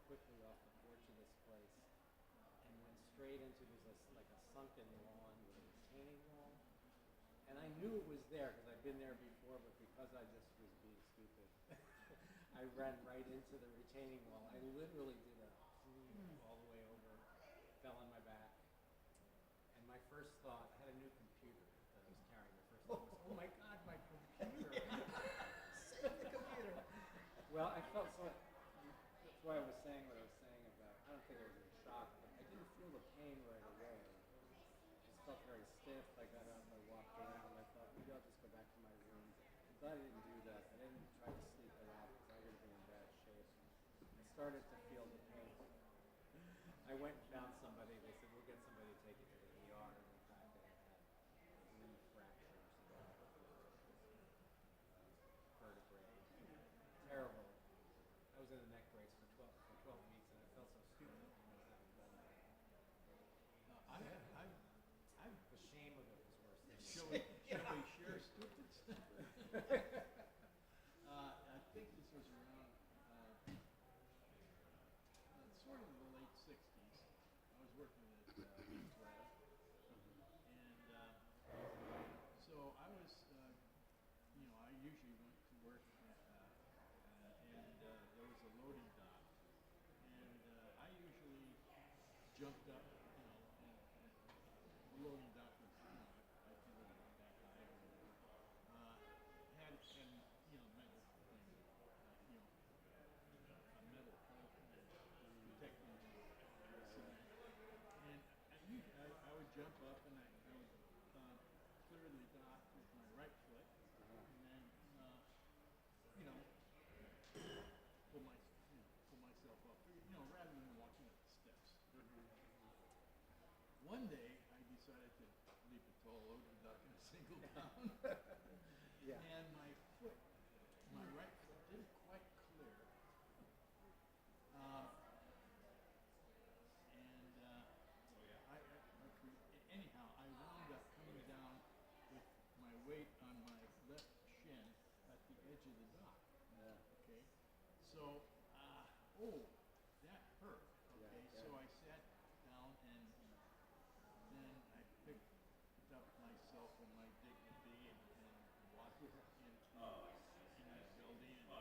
quickly off the porch of this place and went straight into like a sunken lawn with a retaining wall. And I knew it was there because I'd been there before, but because I just was being stupid, I ran right into the retaining wall. I literally did a all the way over, fell on my back. And my first thought, I had a new computer that I was carrying. My first thought was, oh my God, my computer. Save the computer. Well, I felt so, that's why I was saying what I was saying about, I don't think I was in shock, but I didn't feel the pain right away. I just felt very stiff. I got up, I walked around, I thought maybe I'll just go back to my room. But I didn't do that. I didn't try to sleep it out because I would have been in bad shape. I started to feel the pain. I went and found somebody. They said, we'll get somebody to take you to the ER. And in fact, I had 3 fractures, vertebrae. Terrible. I was in a neck brace for 12 weeks, and I felt so stupid when I was having done that. The shame of it was worse than Shall we share stupids? I think this was around sort of in the late 60s. I was working at Lab. And so I was, I usually went to work and there was a loading dock. And I usually jumped up, and the loading dock was, I think it was that high or whatever. Had, and, metal thing, a metal pole protecting the cement. And I would jump up and I would clear the dock with my right foot, and then, pull myself up, rather than walking up the steps. One day, I decided to leap a tall loading dock in a single bound. Yeah. And my right foot didn't quite clear. Anyhow, I wound up coming down with my weight on my left shin at the edge of the dock. Yeah. Okay, so that hurt. Okay, Yeah. so I sat down and then I picked up myself and my dignity and walked into that building and then.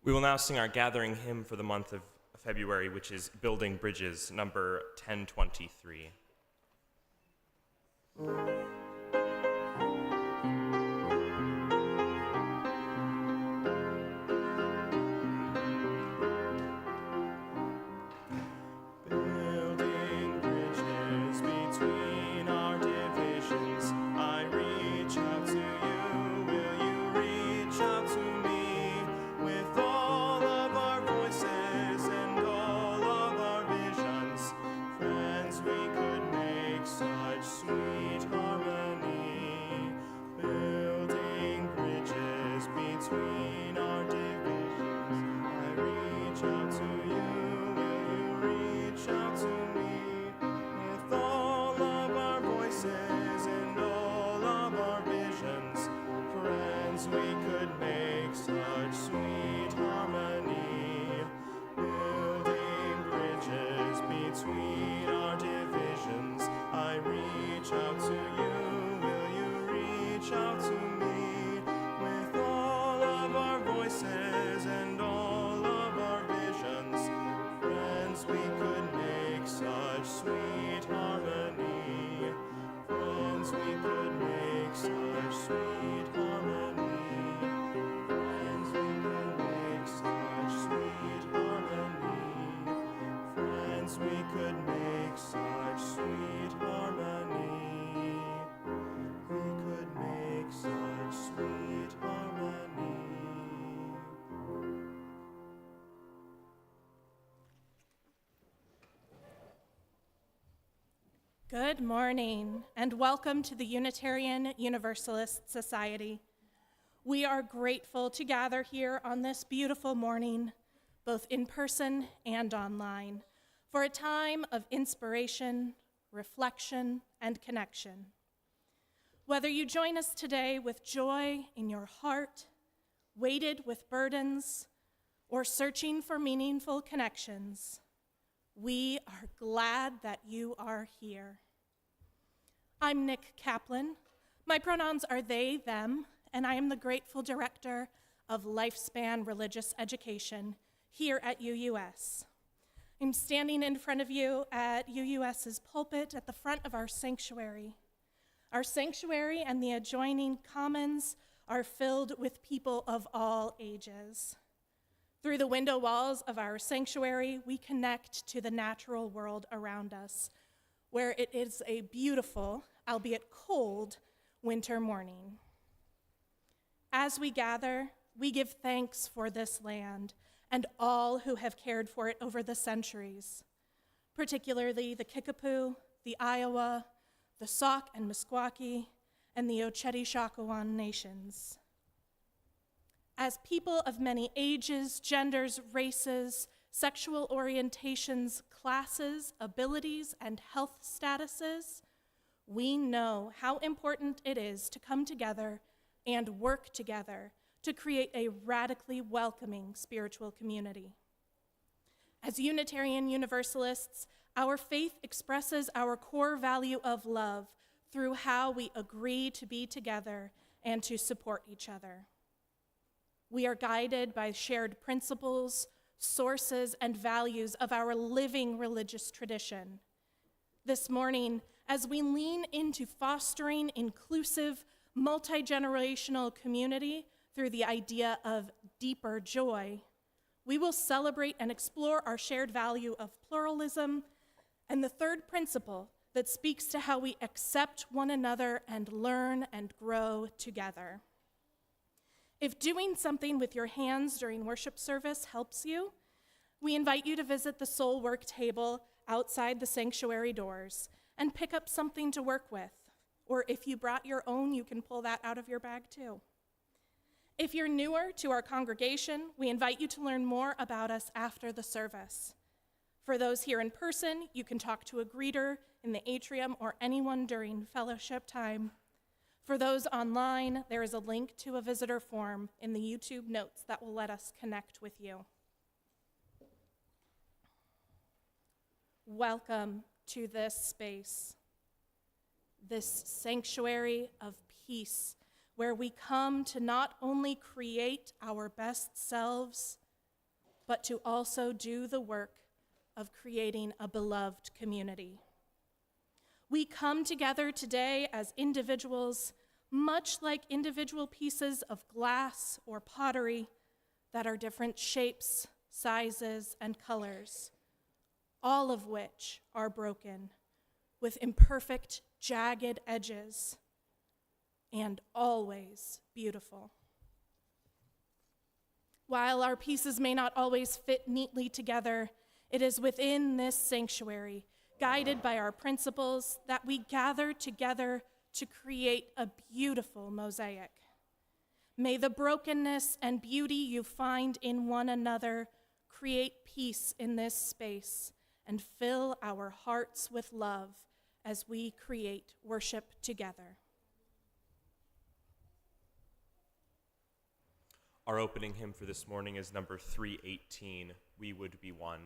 We will now sing our gathering hymn for the month of February, which is Building Bridges, number 1023. Good morning, and welcome to the Unitarian Universalist Society. We are grateful to gather here on this beautiful morning, both in person and online, for a time of inspiration, reflection, and connection. Whether you join us today with joy in your heart, weighted with burdens, or searching for meaningful connections, we are glad that you are here. I'm Nic Kaplan. My pronouns are they, them, and I am the grateful director of Lifespan Religious Education here at UUS. I'm standing in front of you at UUS's pulpit at the front of our sanctuary. Our sanctuary and the adjoining commons are filled with people of all ages. Through the window walls of our sanctuary, we connect to the natural world around us, where it is a beautiful, albeit cold, winter morning. As we gather, we give thanks for this land and all who have cared for it over the centuries, particularly the Kickapoo, the Iowa, the Sauk and Meskwaki, and the Oceti-Sakowin nations. As people of many ages, genders, races, sexual orientations, classes, abilities, and health statuses, we know how important it is to come together and work together to create a radically welcoming spiritual community. As Unitarian Universalists, our faith expresses our core value of love through how we agree to be together and to support each other. We are guided by shared principles, sources, and values of our living religious tradition. This morning, as we lean into fostering inclusive, multi-generational community through the idea of deeper joy, we will celebrate and explore our shared value of pluralism and the third principle that speaks to how we accept one another and learn and grow together. If doing something with your hands during worship service helps you, we invite you to visit the soul work table outside the sanctuary doors and pick up something to work with. Or if you brought your own, you can pull that out of your bag too. If you're newer to our congregation, we invite you to learn more about us after the service. For those here in person, you can talk to a greeter in the atrium or anyone during fellowship time. For those online, there is a link to a visitor form in the YouTube notes that will let us connect with you. Welcome to this space, this sanctuary of peace, where we come to not only create our best selves, but to also do the work of creating a beloved community. We come together today as individuals, much like individual pieces of glass or pottery that are different shapes, sizes, and colors, all of which are broken with imperfect, jagged edges, and always beautiful. While our pieces may not always fit neatly together, it is within this sanctuary, guided by our principles, that we gather together to create a beautiful mosaic. May the brokenness and beauty you find in one another create peace in this space and fill our hearts with love as we create worship together. Our opening hymn for this morning is number 318, We Would Be One.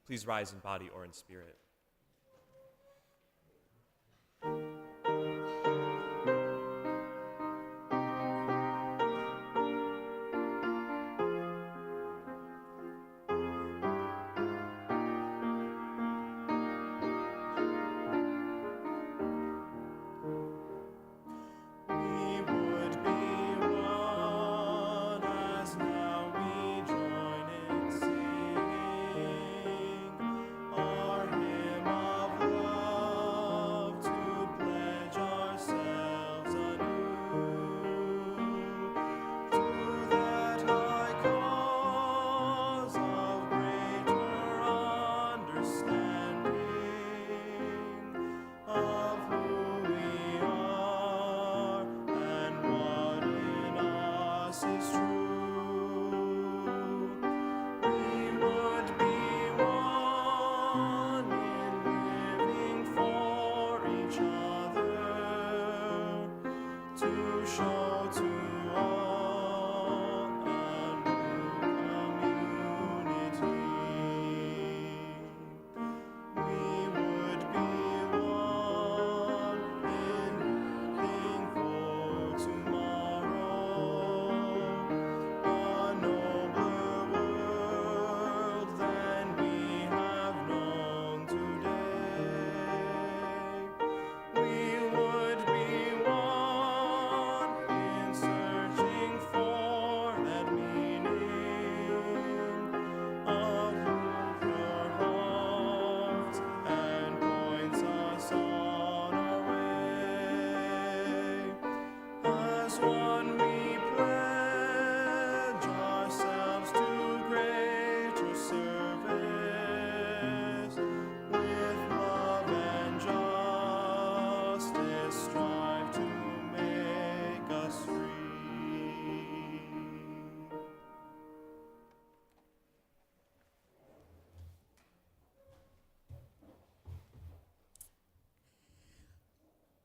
Please rise in body or in spirit.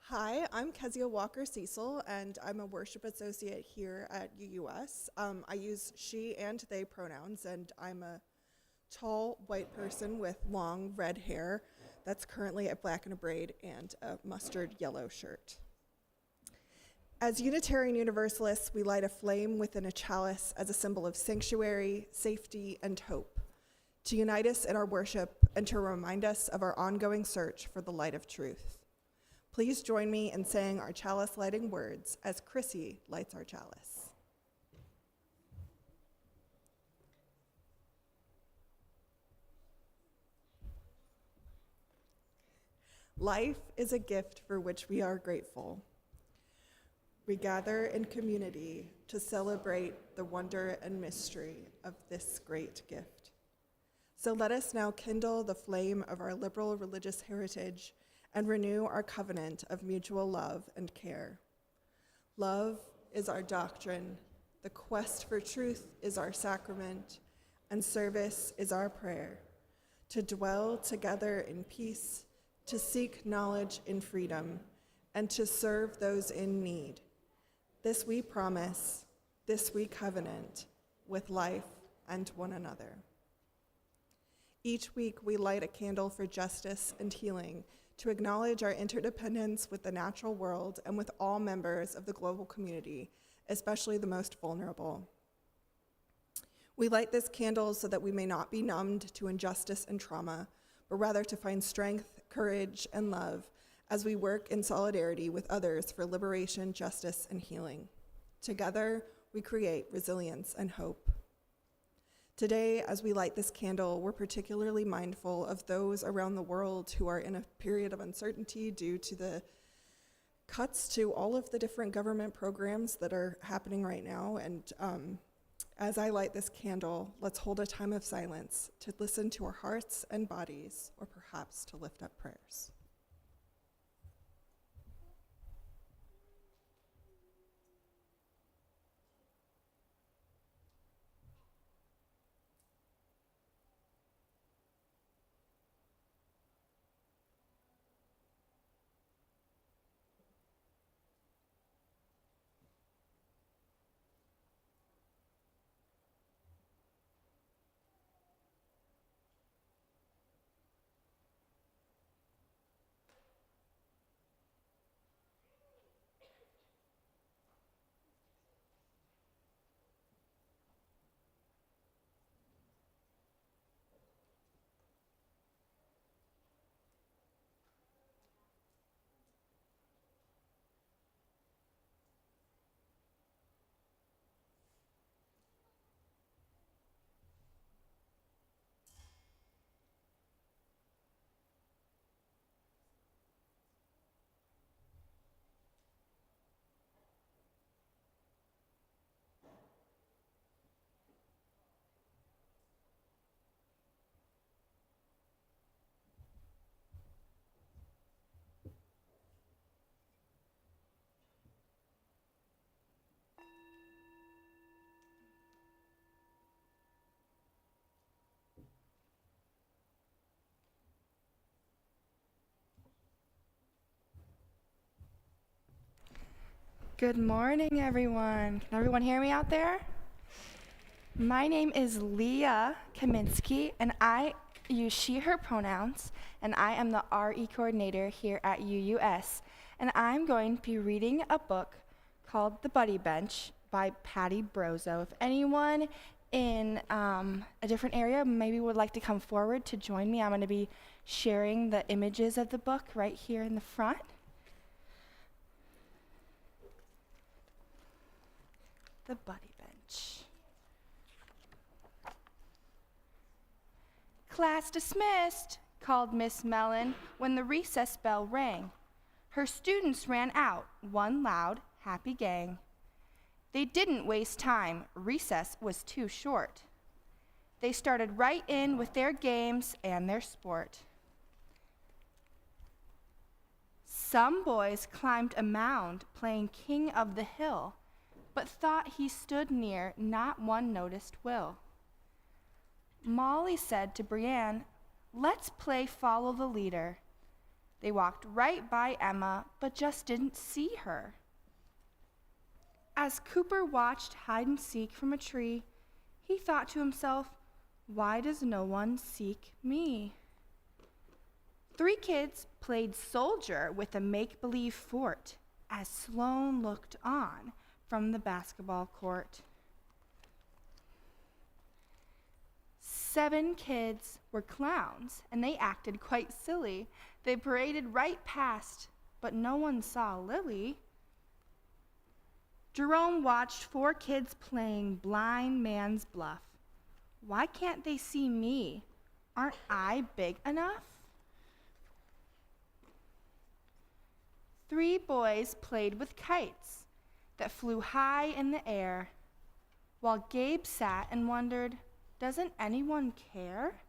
Hi, I'm Kezia Walker-Cecil, and I'm a worship associate here at UUS. I use she and they pronouns, and I'm a tall white person with long red hair that's currently at black in a braid and a mustard yellow shirt. As Unitarian Universalists, we light a flame within a chalice as a symbol of sanctuary, safety, and hope, to unite us in our worship and to remind us of our ongoing search for the light of truth. Please join me in saying our chalice lighting words as Chrissy lights our chalice. Life is a gift for which we are grateful. We gather in community to celebrate the wonder and mystery of this great gift. So let us now kindle the flame of our liberal religious heritage and renew our covenant of mutual love and care. Love is our doctrine, the quest for truth is our sacrament, and service is our prayer, to dwell together in peace, to seek knowledge in freedom, and to serve those in need. This we promise, this we covenant, with life and one another. Each week we light a candle for justice and healing, to acknowledge our interdependence with the natural world and with all members of the global community, especially the most vulnerable. We light this candle so that we may not be numbed to injustice and trauma, but rather to find strength, courage, and love as we work in solidarity with others for liberation, justice, and healing. Together, we create resilience and hope. Today, as we light this candle, we're particularly mindful of those around the world who are in a period of uncertainty due to the cuts to all of the different government programs that are happening right now. And as I light this candle, let's hold a time of silence to listen to our hearts and bodies, or perhaps to lift up prayers. Good morning, everyone. Can everyone hear me out there? My name is Leah Kaminsky, and I use she, her pronouns, and I am the RE coordinator here at UUS. And I'm going to be reading a book called The Buddy Bench by Patty Brozo. If anyone in a different area maybe would like to come forward to join me, I'm going to be sharing the images of the book right here in the front. The Buddy Bench. Class dismissed, called Miss Mellon when the recess bell rang. Her students ran out, one loud, happy gang. They didn't waste time, recess was too short. They started right in with their games and their sport. Some boys climbed a mound playing King of the Hill, but thought he stood near, not one noticed Will. Molly said to Brienne, "Let's play follow the leader." They walked right by Emma, but just didn't see her. As Cooper watched hide and seek from a tree, he thought to himself, "Why does no one seek me?" 3 kids played soldier with a make-believe fort as Sloane looked on from the basketball court. 7 kids were clowns, and they acted quite silly. They paraded right past, but no one saw Lily. Jerome watched 4 kids playing blind man's bluff. Why can't they see me? Aren't I big enough? 3 boys played with kites that flew high in the air, while Gabe sat and wondered, doesn't anyone care?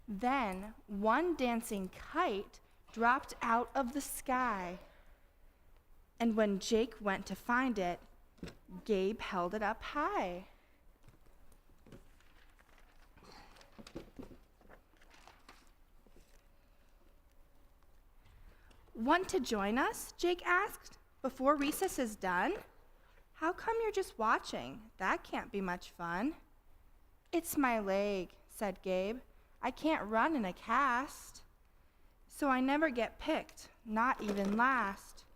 Then one dancing kite dropped out of the sky, and when Jake went to find it, Gabe held it up high. Want to join us? Jake asked. Before recess is done? How come you're just watching? That can't be much fun. It's my leg, said Gabe. I can't run in a cast. So I never get picked, not even last.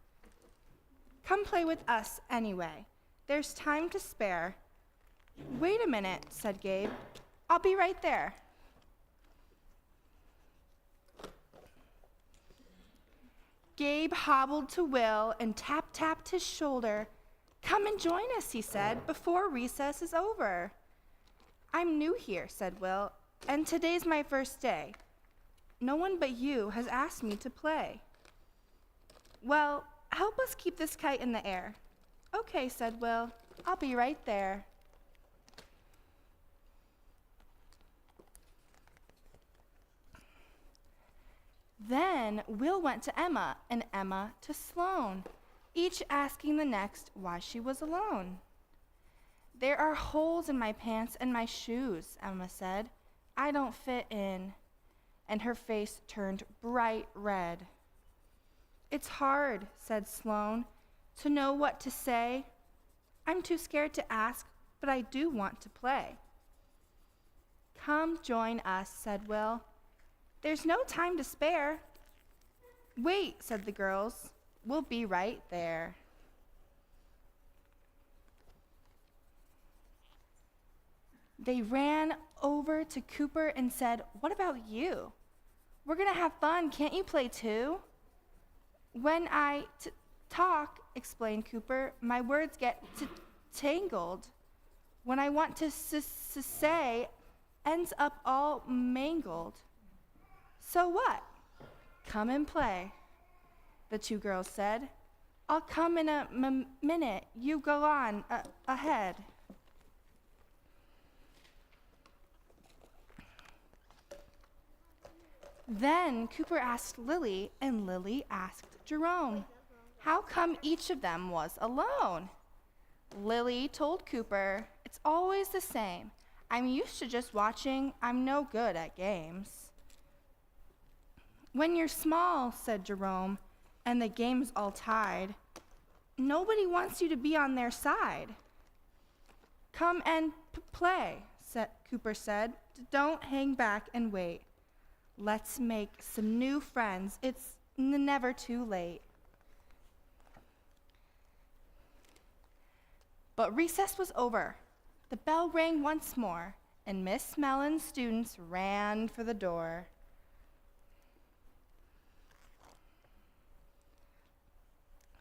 Come play with us anyway. There's time to spare. Wait a minute, said Gabe. I'll be right there. Gabe hobbled to Will and tap-tapped his shoulder. Come and join us, he said, before recess is over. I'm new here, said Will, and today's my first day. No one but you has asked me to play. Well, help us keep this kite in the air. Okay, said Will. I'll be right there. Then Will went to Emma and Emma to Sloane, each asking the next why she was alone. There are holes in my pants and my shoes, Emma said. I don't fit in. And her face turned bright red. It's hard, said Sloane, to know what to say. I'm too scared to ask, but I do want to play. Come join us, said Will. There's no time to spare. Wait, said the girls. We'll be right there. They ran over to Cooper and said, What about you? We're going to have fun. Can't you play too? When I talk, explained Cooper, my words get tangled. When I want to say, ends up all mangled. So what? Come and play, the two girls said. I'll come in a minute. You go on ahead. Then Cooper asked Lily, and Lily asked Jerome, how come each of them was alone? Lily told Cooper, it's always the same. I'm used to just watching. I'm no good at games. When you're small, said Jerome, and the game's all tied, nobody wants you to be on their side. Come and play, Cooper said. Don't hang back and wait. Let's make some new friends. It's never too late. But recess was over. The bell rang once more, and Miss Mellon's students ran for the door.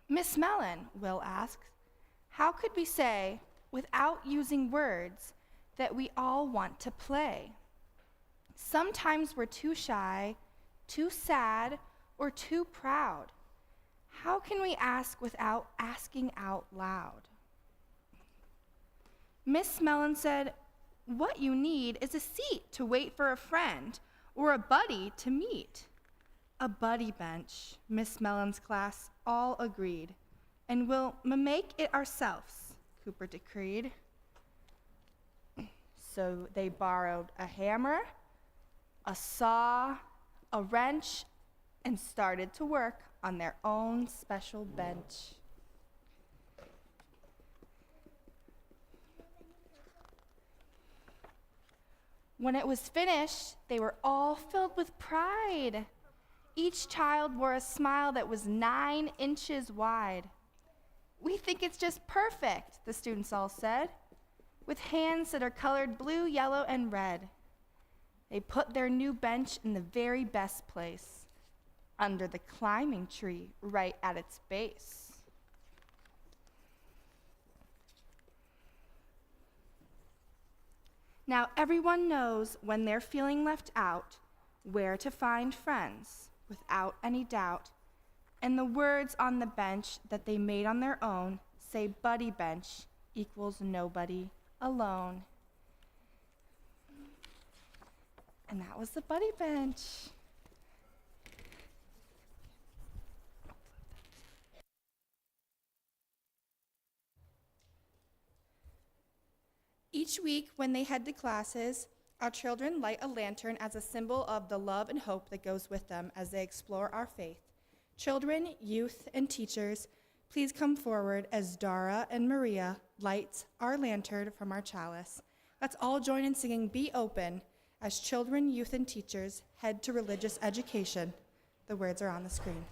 Miss Mellon, Will asked, how could we say, without using words, that we all want to play? Sometimes we're too shy, too sad, or too proud. How can we ask without asking out loud? Miss Mellon said, what you need is a seat to wait for a friend or a buddy to meet. A buddy bench, Miss Mellon's class all agreed, and we'll make it ourselves, Cooper decreed. So they borrowed a hammer, a saw, a wrench, and started to work on their own special bench. When it was finished, they were all filled with pride. Each child wore a smile that was 9 inches wide. We think it's just perfect, the students all said, with hands that are colored blue, yellow, and red. They put their new bench in the very best place, under the climbing tree right at its base. Now everyone knows when they're feeling left out, where to find friends, without any doubt. And the words on the bench that they made on their own say buddy bench equals nobody alone. And that was the buddy bench. Each week when they head to classes, our children light a lantern as a symbol of the love and hope that goes with them as they explore our faith. Children, youth, and teachers, please come forward as Dara and Maria light our lantern from our chalice. Let's all join in singing Be Open as children, youth, and teachers head to religious education. The words are on the screen.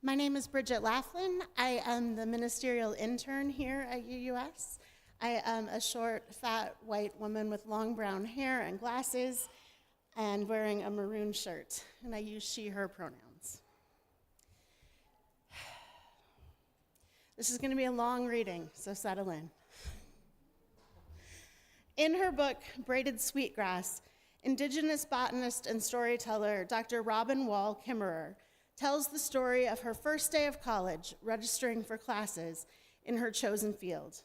My name is Bridget Laughlin. I am the ministerial intern here at UUS. I am a short, fat, white woman with long brown hair and glasses and wearing a maroon shirt, and I use she, her pronouns. This is going to be a long reading, so settle in. In her book, Braided Sweetgrass, Indigenous botanist and storyteller Dr. Robin Wall Kimmerer tells the story of her first day of college, registering for classes in her chosen field.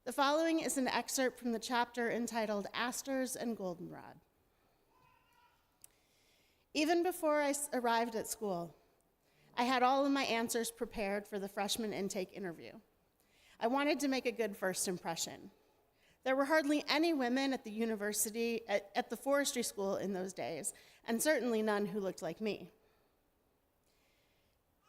The following is an excerpt from the chapter entitled Asters and Goldenrod. Even before I arrived at school, I had all of my answers prepared for the freshman intake interview. I wanted to make a good first impression. There were hardly any women at the university, at the forestry school in those days, and certainly none who looked like me.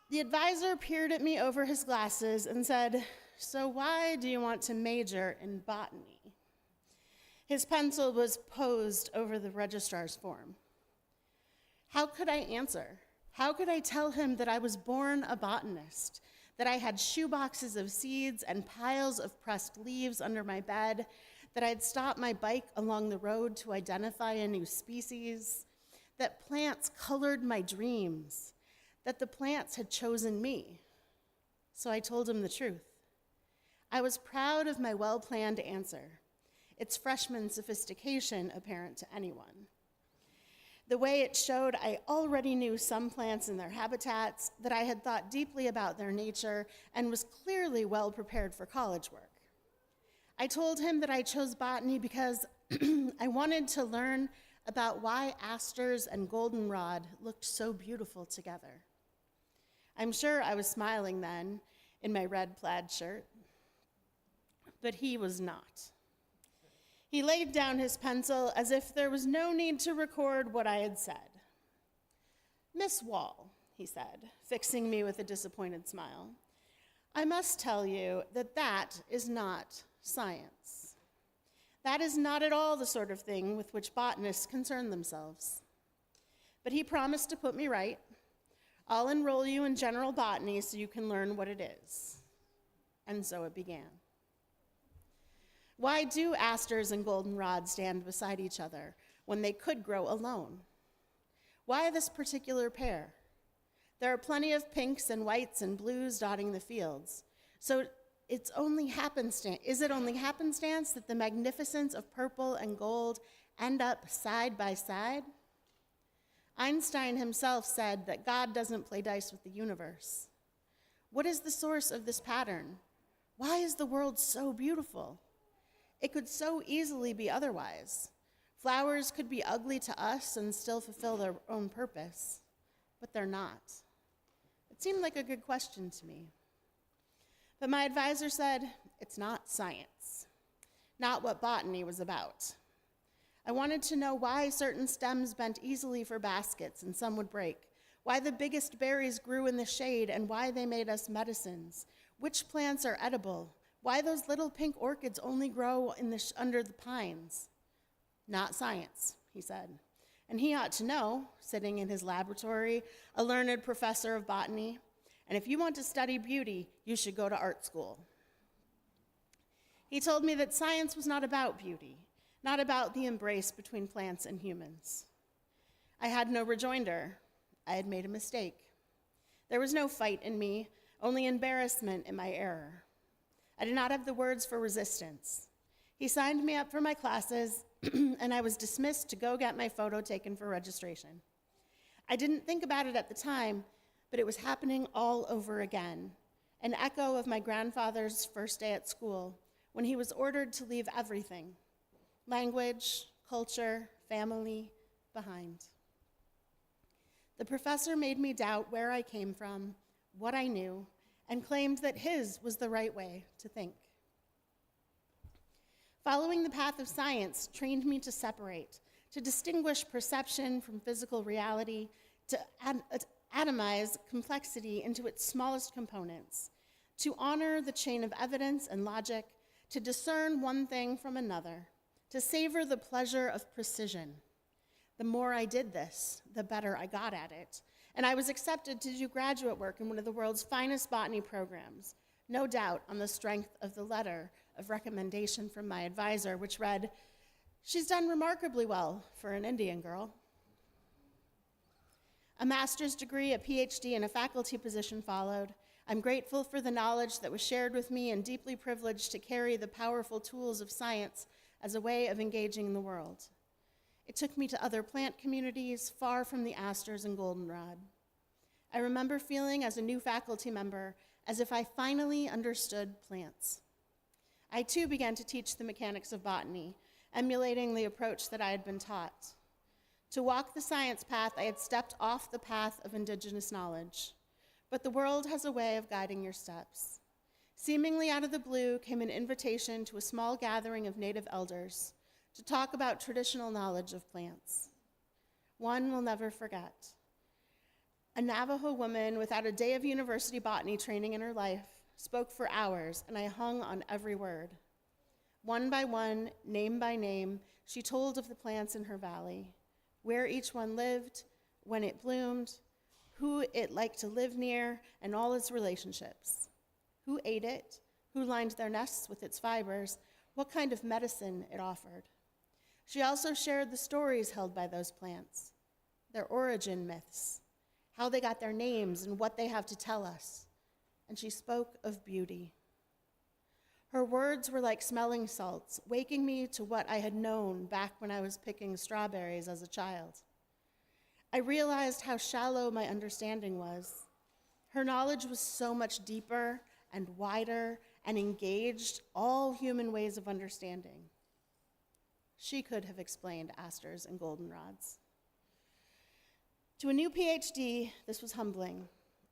The advisor peered at me over his glasses and said, "So why do you want to major in botany?" His pencil was posed over the registrar's form. How could I answer? How could I tell him that I was born a botanist, that I had shoeboxes of seeds and piles of pressed leaves under my bed, that I'd stopped my bike along the road to identify a new species, that plants colored my dreams, that the plants had chosen me? So I told him the truth. I was proud of my well-planned answer, its freshman sophistication apparent to anyone. The way it showed I already knew some plants and their habitats, that I had thought deeply about their nature, and was clearly well prepared for college work. I told him that I chose botany because I wanted to learn about why asters and goldenrod looked so beautiful together. I'm sure I was smiling then in my red plaid shirt, but he was not. He laid down his pencil as if there was no need to record what I had said. "Miss Wall," he said, fixing me with a disappointed smile, "I must tell you that that is not science. That is not at all the sort of thing with which botanists concern themselves." But he promised to put me right. "I'll enroll you in general botany so you can learn what it is." And so it began. Why do asters and goldenrod stand beside each other when they could grow alone? Why this particular pair? There are plenty of pinks and whites and blues dotting the fields. So is it only happenstance that the magnificence of purple and gold end up side by side? Einstein himself said that God doesn't play dice with the universe. What is the source of this pattern? Why is the world so beautiful? It could so easily be otherwise. Flowers could be ugly to us and still fulfill their own purpose, but they're not. It seemed like a good question to me. But my advisor said, it's not science, not what botany was about. I wanted to know why certain stems bent easily for baskets and some would break, why the biggest berries grew in the shade and why they made us medicines, which plants are edible, why those little pink orchids only grow under the pines. Not science, he said. And he ought to know, sitting in his laboratory, a learned professor of botany. And if you want to study beauty, you should go to art school. He told me that science was not about beauty, not about the embrace between plants and humans. I had no rejoinder. I had made a mistake. There was no fight in me, only embarrassment in my error. I did not have the words for resistance. He signed me up for my classes, and I was dismissed to go get my photo taken for registration. I didn't think about it at the time, but it was happening all over again, an echo of my grandfather's first day at school, when he was ordered to leave everything, language, culture, family, behind. The professor made me doubt where I came from, what I knew, and claimed that his was the right way to think. Following the path of science trained me to separate, to distinguish perception from physical reality, to atomize complexity into its smallest components, to honor the chain of evidence and logic, to discern one thing from another, to savor the pleasure of precision. The more I did this, the better I got at it, and I was accepted to do graduate work in one of the world's finest botany programs, no doubt on the strength of the letter of recommendation from my advisor, which read, "She's done remarkably well for an Indian girl." A master's degree, a PhD, and a faculty position followed. I'm grateful for the knowledge that was shared with me and deeply privileged to carry the powerful tools of science as a way of engaging the world. It took me to other plant communities far from the asters and goldenrod. I remember feeling as a new faculty member as if I finally understood plants. I too began to teach the mechanics of botany, emulating the approach that I had been taught. To walk the science path, I had stepped off the path of indigenous knowledge. But the world has a way of guiding your steps. Seemingly out of the blue came an invitation to a small gathering of native elders to talk about traditional knowledge of plants. One will never forget. A Navajo woman without a day of university botany training in her life spoke for hours, and I hung on every word. One by one, name by name, she told of the plants in her valley, where each one lived, when it bloomed, who it liked to live near, and all its relationships. Who ate it, who lined their nests with its fibers, what kind of medicine it offered. She also shared the stories held by those plants, their origin myths, how they got their names and what they have to tell us. And she spoke of beauty. Her words were like smelling salts, waking me to what I had known back when I was picking strawberries as a child. I realized how shallow my understanding was. Her knowledge was so much deeper and wider and engaged all human ways of understanding. She could have explained asters and goldenrods. To a new PhD, this was humbling.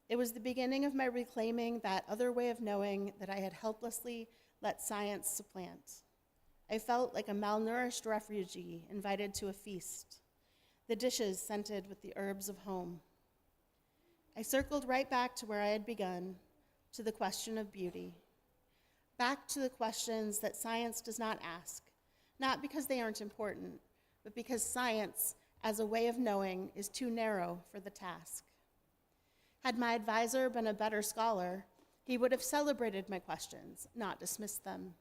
It was the beginning of my reclaiming that other way of knowing that I had helplessly let science supplant. I felt like a malnourished refugee invited to a feast, the dishes scented with the herbs of home. I circled right back to where I had begun, to the question of beauty, back to the questions that science does not ask, not because they aren't important, but because science, as a way of knowing, is too narrow for the task. Had my advisor been a better scholar, he would have celebrated my questions, not dismissed them.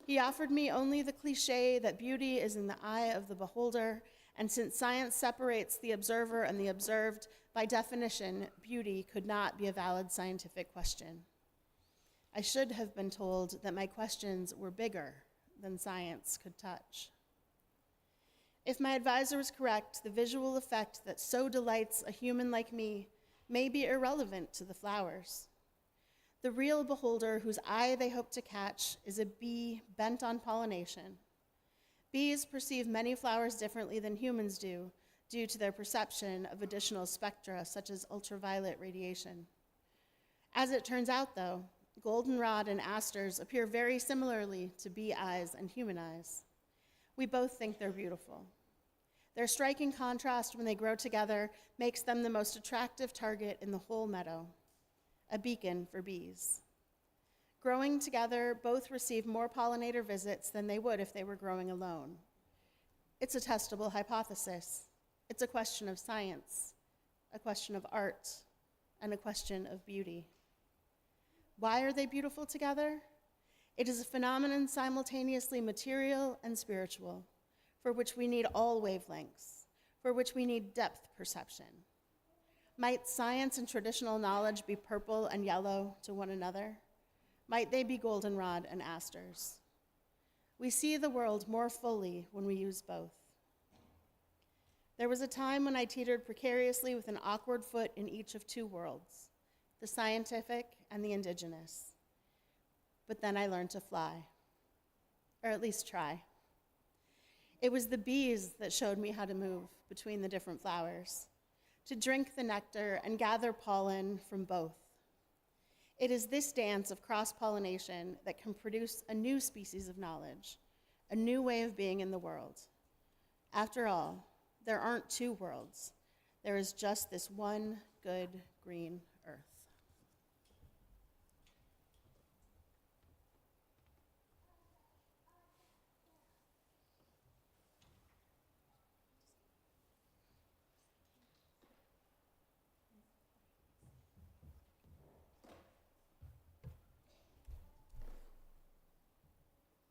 He offered me only the cliche that beauty is in the eye of the beholder, and since science separates the observer and the observed, by definition, beauty could not be a valid scientific question. I should have been told that my questions were bigger than science could touch. If my advisor was correct, the visual effect that so delights a human like me may be irrelevant to the flowers. The real beholder whose eye they hope to catch is a bee bent on pollination. Bees perceive many flowers differently than humans do, due to their perception of additional spectra, such as ultraviolet radiation. As it turns out, though, goldenrod and asters appear very similarly to bee eyes and human eyes. We both think they're beautiful. Their striking contrast when they grow together makes them the most attractive target in the whole meadow, a beacon for bees. Growing together, both receive more pollinator visits than they would if they were growing alone. It's a testable hypothesis. It's a question of science, a question of art, and a question of beauty. Why are they beautiful together? It is a phenomenon simultaneously material and spiritual, for which we need all wavelengths, for which we need depth perception. Might science and traditional knowledge be purple and yellow to one another? Might they be goldenrod and asters? We see the world more fully when we use both. There was a time when I teetered precariously with an awkward foot in each of two worlds, the scientific and the indigenous. But then I learned to fly, or at least try. It was the bees that showed me how to move between the different flowers, to drink the nectar and gather pollen from both. It is this dance of cross-pollination that can produce a new species of knowledge, a new way of being in the world. After all, there aren't two worlds. There is just this one good green earth.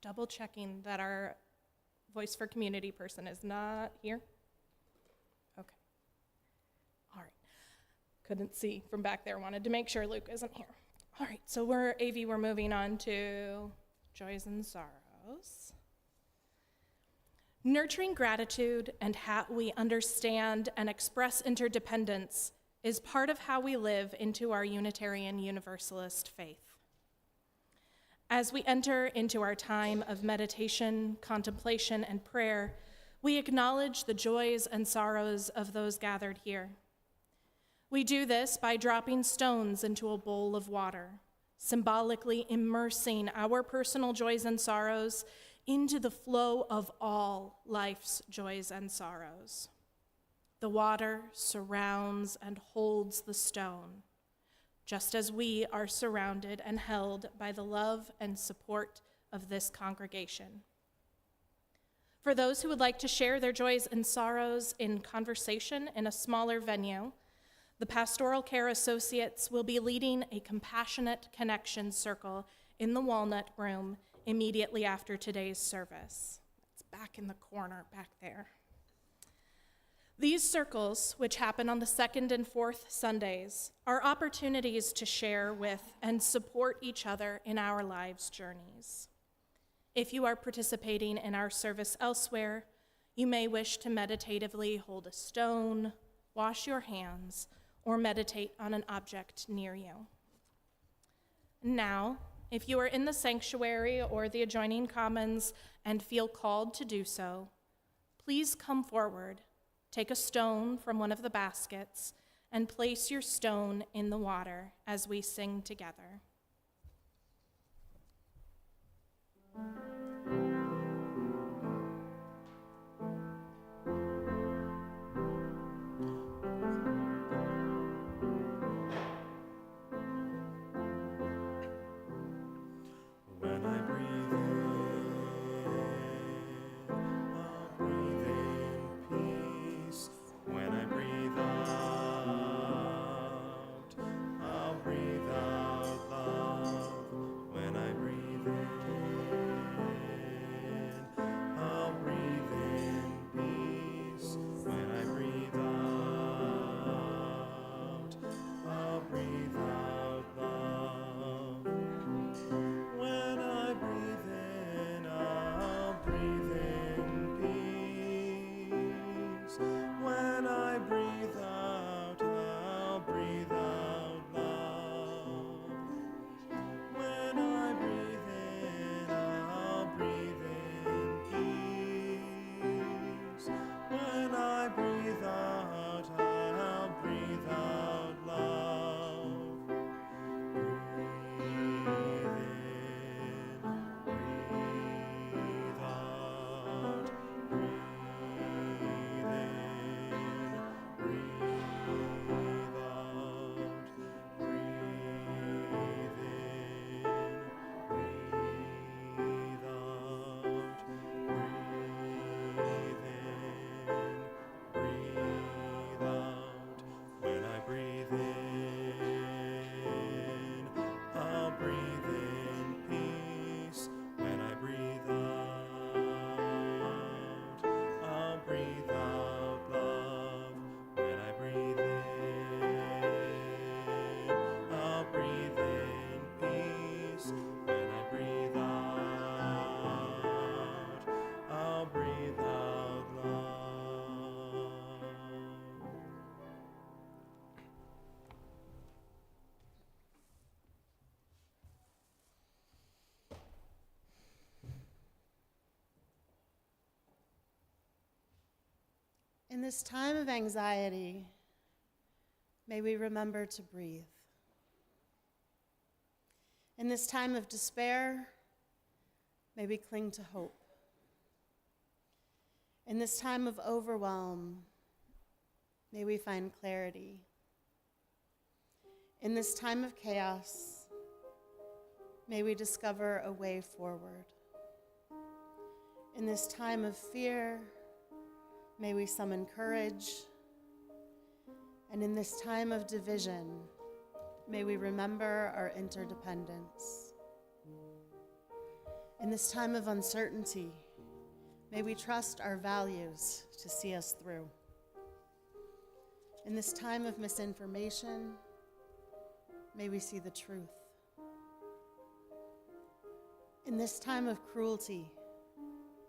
double checking that our Voice for Community person is not here. Okay. All right. Couldn't see from back there. Wanted to make sure Luke isn't here. All right, so we're moving on to joys and sorrows. Nurturing gratitude and how we understand and express interdependence is part of how we live into our Unitarian Universalist faith. As we enter into our time of meditation, contemplation, and prayer, we acknowledge the joys and sorrows of those gathered here. We do this by dropping stones into a bowl of water, symbolically immersing our personal joys and sorrows into the flow of all life's joys and sorrows. The water surrounds and holds the stone, just as we are surrounded and held by the love and support of this congregation. For those who would like to share their joys and sorrows in conversation in a smaller venue, the Pastoral Care Associates will be leading a Compassionate Connection Circle in the Walnut Room immediately after today's service. It's back in the corner back there. These circles, which happen on the second and fourth Sundays, are opportunities to share with and support each other in our lives' journeys. If you are participating in our service elsewhere, you may wish to meditatively hold a stone, wash your hands, or meditate on an object near you. Now, if you are in the sanctuary or the adjoining commons and feel called to do so, please come forward, take a stone from one of the baskets, and place your stone in the water as we sing together. When I breathe in, I'll breathe in peace. When I breathe out, I'll breathe out love. When I breathe in, I'll breathe in peace. When I breathe out, I'll breathe out love. When I breathe in, I'll breathe in peace. When I breathe out, I'll breathe out love. When I breathe in, I'll breathe in peace. When I breathe out, I'll breathe out love. Breathe in, breathe out, breathe in, breathe out, breathe in, breathe out, breathe in, breathe out. When I breathe in, I'll breathe in peace. When I breathe out, I'll breathe out love. When I breathe in, I'll breathe in peace. When I breathe out, I'll breathe out love. In this time of anxiety, may we remember to breathe. In this time of despair, may we cling to hope. In this time of overwhelm, may we find clarity. In this time of chaos, may we discover a way forward. In this time of fear, may we summon courage. And in this time of division, may we remember our interdependence. In this time of uncertainty, may we trust our values to see us through. In this time of misinformation, may we see the truth. In this time of cruelty,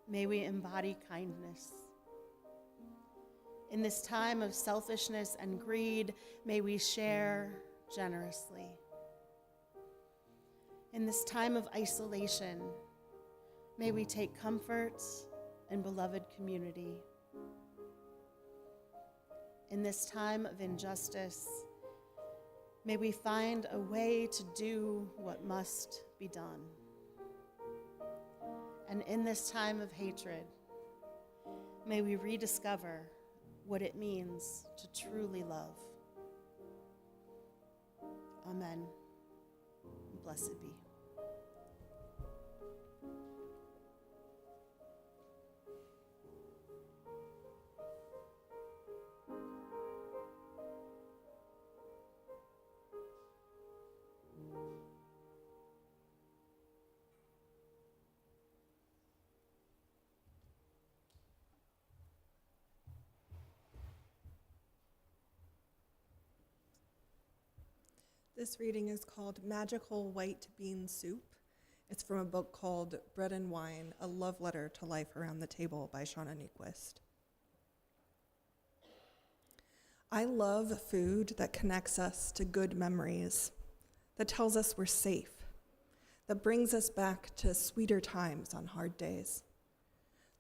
may we embody kindness. In this time of selfishness and greed, may we share generously. In this time of isolation, may we take comfort in beloved community. In this time of injustice, may we find a way to do what must be done. And in this time of hatred, may we rediscover what it means to truly love. Amen. Blessed be. This reading is called Magical White Bean Soup. It's from a book called Bread and Wine, A Love Letter to Life Around the Table by Shauna Nyquist. I love food that connects us to good memories, that tells us we're safe, that brings us back to sweeter times on hard days.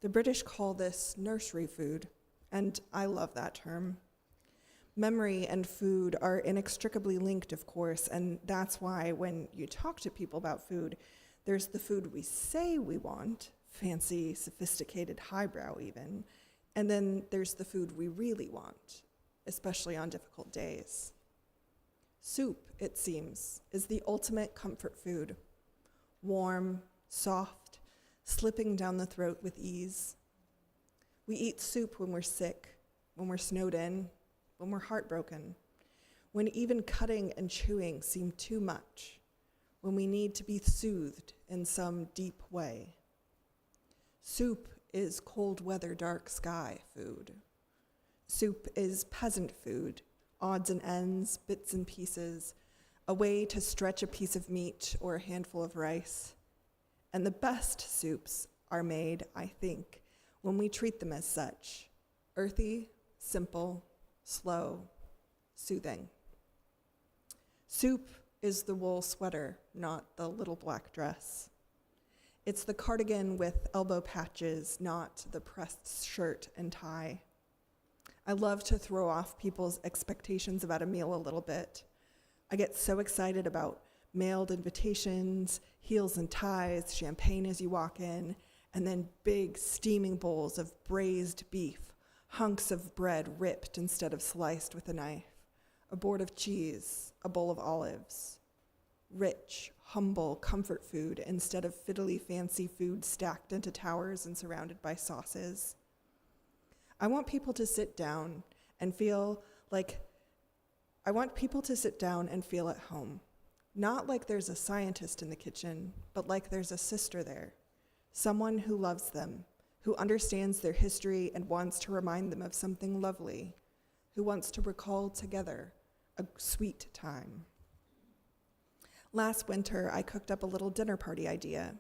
The British call this nursery food, and I love that term. Memory and food are inextricably linked, of course, and that's why when you talk to people about food, there's the food we say we want, fancy, sophisticated, highbrow even, and then there's the food we really want, especially on difficult days. Soup, it seems, is the ultimate comfort food. Warm, soft, slipping down the throat with ease. We eat soup when we're sick, when we're snowed in, when we're heartbroken, when even cutting and chewing seem too much, when we need to be soothed in some deep way. Soup is cold weather, dark sky food. Soup is peasant food, odds and ends, bits and pieces, a way to stretch a piece of meat or a handful of rice. And the best soups are made, I think, when we treat them as such, earthy, simple, slow, soothing. Soup is the wool sweater, not the little black dress. It's the cardigan with elbow patches, not the pressed shirt and tie. I love to throw off people's expectations about a meal a little bit. I get so excited about mailed invitations, heels and ties, champagne as you walk in, and then big steaming bowls of braised beef, hunks of bread ripped instead of sliced with a knife, a board of cheese, a bowl of olives. Rich, humble comfort food instead of fiddly fancy food stacked into towers and surrounded by sauces. I want people to sit down and feel at home. Not like there's a scientist in the kitchen, but like there's a sister there, someone who loves them, who understands their history and wants to remind them of something lovely, who wants to recall together a sweet time. Last winter, I cooked up a little dinner party idea.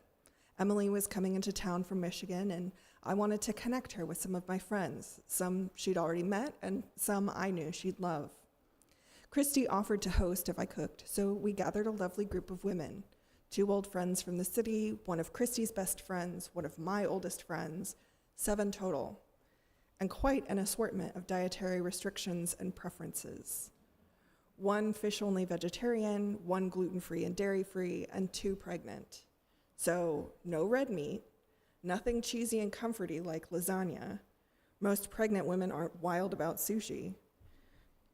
Emily was coming into town from Michigan, and I wanted to connect her with some of my friends, some she'd already met, and some I knew she'd love. Christy offered to host if I cooked, so we gathered a lovely group of women, 2 old friends from the city, one of Christy's best friends, one of my oldest friends, 7 total, and quite an assortment of dietary restrictions and preferences. 1 fish-only vegetarian, 1 gluten-free and dairy-free, and 2 pregnant. So no red meat, nothing cheesy and comforty like lasagna. Most pregnant women aren't wild about sushi.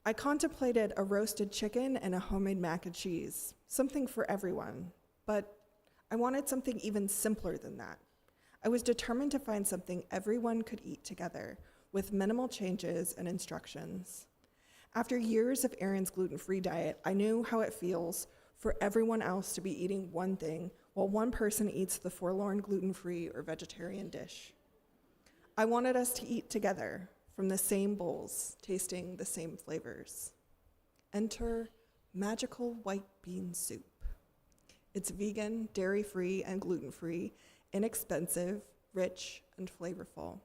I contemplated a roasted chicken and a homemade mac and cheese, something for everyone, but I wanted something even simpler than that. I was determined to find something everyone could eat together, with minimal changes and instructions. After years of Erin's gluten-free diet, I knew how it feels for everyone else to be eating one thing while one person eats the forlorn gluten-free or vegetarian dish. I wanted us to eat together from the same bowls, tasting the same flavors. Enter magical white bean soup. It's vegan, dairy-free, and gluten-free, inexpensive, rich, and flavorful.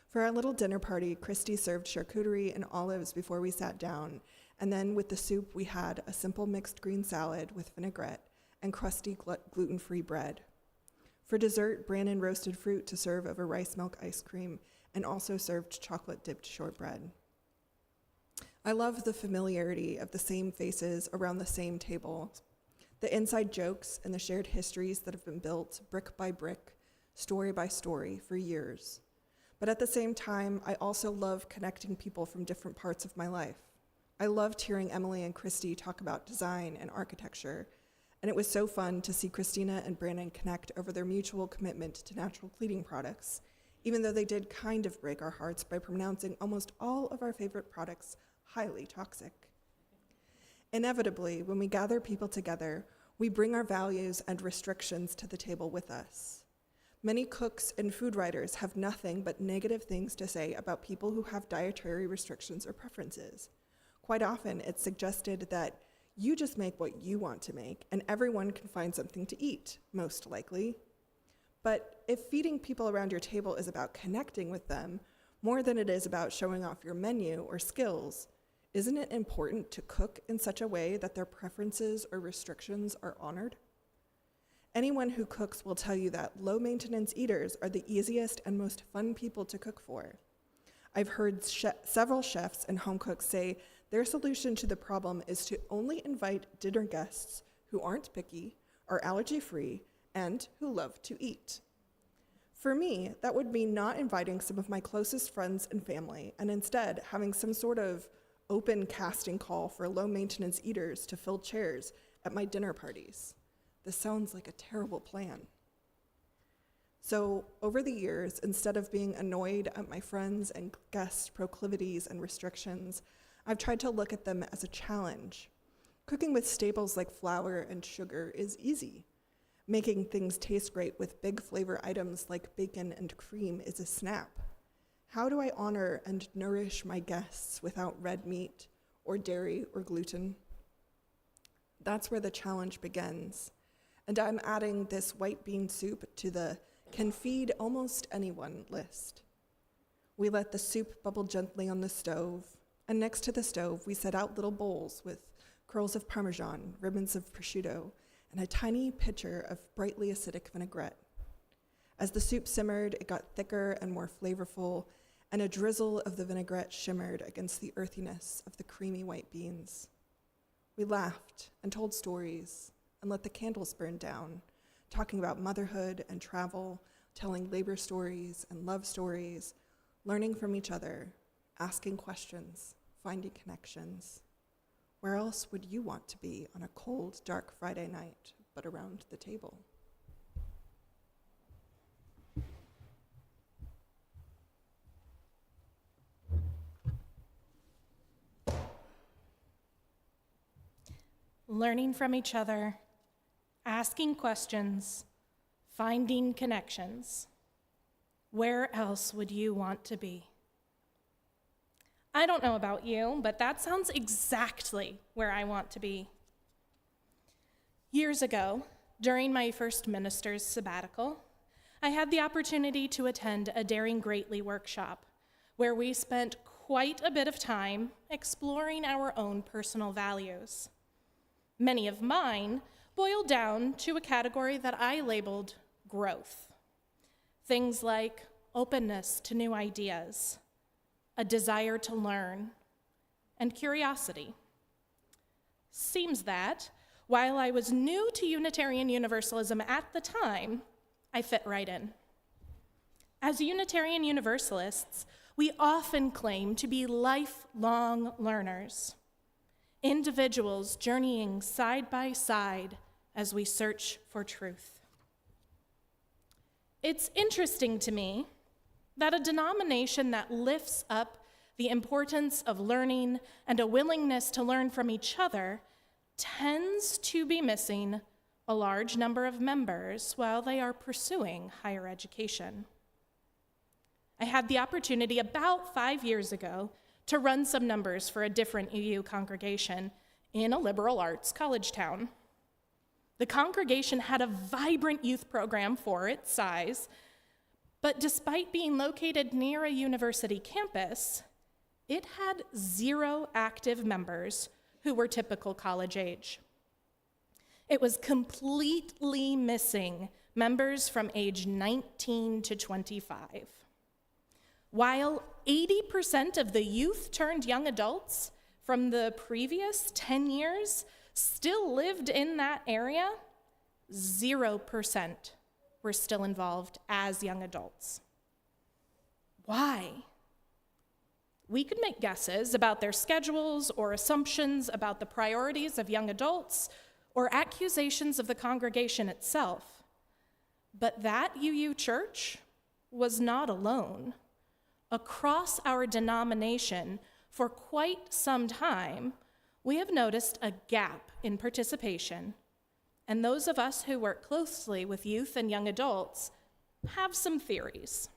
For our little dinner party, Christy served charcuterie and olives before we sat down, and then with the soup we had a simple mixed green salad with vinaigrette and crusty gluten-free bread. For dessert, Brandon roasted fruit to serve over rice milk ice cream and also served chocolate-dipped shortbread. I love the familiarity of the same faces around the same table, the inside jokes and the shared histories that have been built brick by brick, story by story for years. But at the same time, I also love connecting people from different parts of my life. I loved hearing Emily and Christy talk about design and architecture, and it was so fun to see Christina and Brandon connect over their mutual commitment to natural cleaning products, even though they did kind of break our hearts by pronouncing almost all of our favorite products highly toxic. Inevitably, when we gather people together, we bring our values and restrictions to the table with us. Many cooks and food writers have nothing but negative things to say about people who have dietary restrictions or preferences. Quite often, it's suggested that you just make what you want to make, and everyone can find something to eat, most likely. But if feeding people around your table is about connecting with them, more than it is about showing off your menu or skills, isn't it important to cook in such a way that their preferences or restrictions are honored? Anyone who cooks will tell you that low-maintenance eaters are the easiest and most fun people to cook for. I've heard several chefs and home cooks say their solution to the problem is to only invite dinner guests who aren't picky, are allergy-free, and who love to eat. For me, that would mean not inviting some of my closest friends and family, and instead having some sort of open casting call for low-maintenance eaters to fill chairs at my dinner parties. This sounds like a terrible plan. So over the years, instead of being annoyed at my friends' and guests' proclivities and restrictions, I've tried to look at them as a challenge. Cooking with staples like flour and sugar is easy. Making things taste great with big flavor items like bacon and cream is a snap. How do I honor and nourish my guests without red meat or dairy or gluten? That's where the challenge begins. And I'm adding this white bean soup to the can feed almost anyone list. We let the soup bubble gently on the stove, and next to the stove, we set out little bowls with curls of Parmesan, ribbons of prosciutto, and a tiny pitcher of brightly acidic vinaigrette. As the soup simmered, it got thicker and more flavorful, and a drizzle of the vinaigrette shimmered against the earthiness of the creamy white beans. We laughed and told stories and let the candles burn down, talking about motherhood and travel, telling labor stories and love stories, learning from each other, asking questions, finding connections. Where else would you want to be on a cold, dark Friday night but around the table? Learning from each other, asking questions, finding connections. Where else would you want to be? I don't know about you, but that sounds exactly where I want to be. Years ago, during my first minister's sabbatical, I had the opportunity to attend a Daring Greatly workshop where we spent quite a bit of time exploring our own personal values. Many of mine boiled down to a category that I labeled growth. Things like openness to new ideas, a desire to learn, and curiosity. Seems that, while I was new to Unitarian Universalism at the time, I fit right in. As Unitarian Universalists, we often claim to be lifelong learners, individuals journeying side by side as we search for truth. It's interesting to me that a denomination that lifts up the importance of learning and a willingness to learn from each other tends to be missing a large number of members while they are pursuing higher education. I had the opportunity about 5 years ago to run some numbers for a different UU congregation in a liberal arts college town. The congregation had a vibrant youth program for its size, but despite being located near a university campus, it had 0 active members who were typical college age. It was completely missing members from age 19 to 25. While 80% of the youth turned young adults from the previous 10 years still lived in that area, 0% were still involved as young adults. Why? We could make guesses about their schedules or assumptions about the priorities of young adults or accusations of the congregation itself. But that UU church was not alone. Across our denomination, for quite some time, we have noticed a gap in participation, and those of us who work closely with youth and young adults have some theories.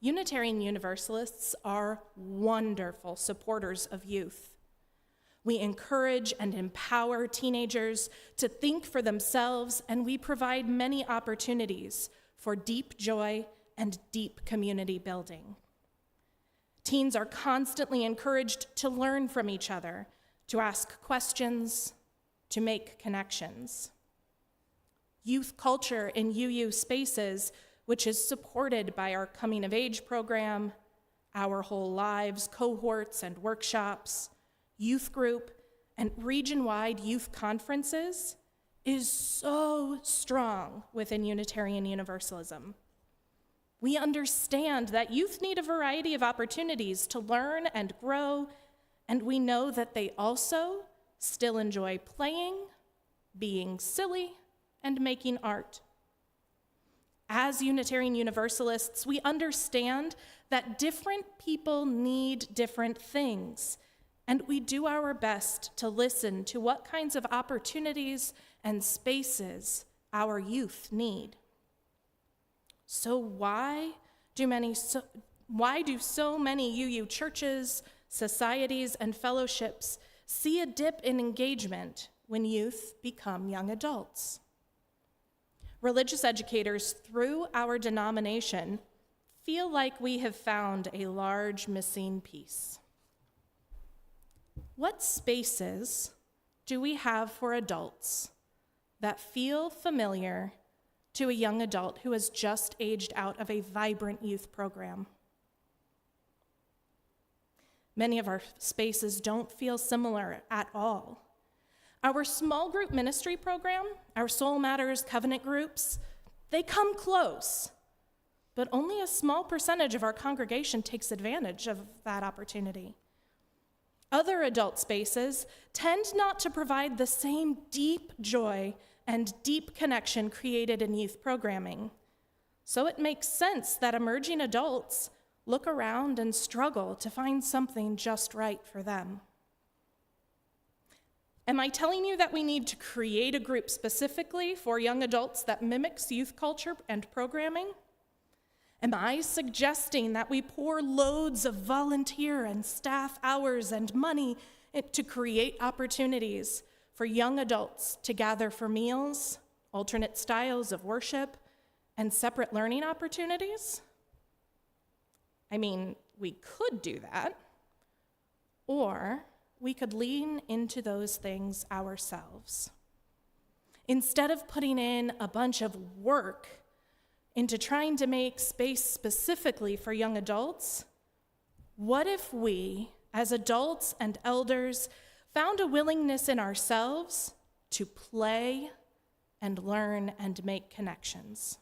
Unitarian Universalists are wonderful supporters of youth. We encourage and empower teenagers to think for themselves, and we provide many opportunities for deep joy and deep community building. Teens are constantly encouraged to learn from each other, to ask questions, to make connections. Youth culture in UU spaces, which is supported by our Coming of Age program, Our Whole Lives cohorts and workshops, youth group, and region-wide youth conferences, is so strong within Unitarian Universalism. We understand that youth need a variety of opportunities to learn and grow, and we know that they also still enjoy playing, being silly, and making art. As Unitarian Universalists, we understand that different people need different things, and we do our best to listen to what kinds of opportunities and spaces our youth need. So why do so many UU churches, societies, and fellowships see a dip in engagement when youth become young adults? Religious educators through our denomination feel like we have found a large missing piece. What spaces do we have for adults that feel familiar to a young adult who has just aged out of a vibrant youth program? Many of our spaces don't feel similar at all. Our small group ministry program, our Soul Matters covenant groups, they come close, but only a small percentage of our congregation takes advantage of that opportunity. Other adult spaces tend not to provide the same deep joy and deep connection created in youth programming. So it makes sense that emerging adults look around and struggle to find something just right for them. Am I telling you that we need to create a group specifically for young adults that mimics youth culture and programming? Am I suggesting that we pour loads of volunteer and staff hours and money to create opportunities for young adults to gather for meals, alternate styles of worship, and separate learning opportunities? I mean, we could do that, or we could lean into those things ourselves. Instead of putting in a bunch of work into trying to make space specifically for young adults, what if we, as adults and elders, found a willingness in ourselves to play and learn and make connections?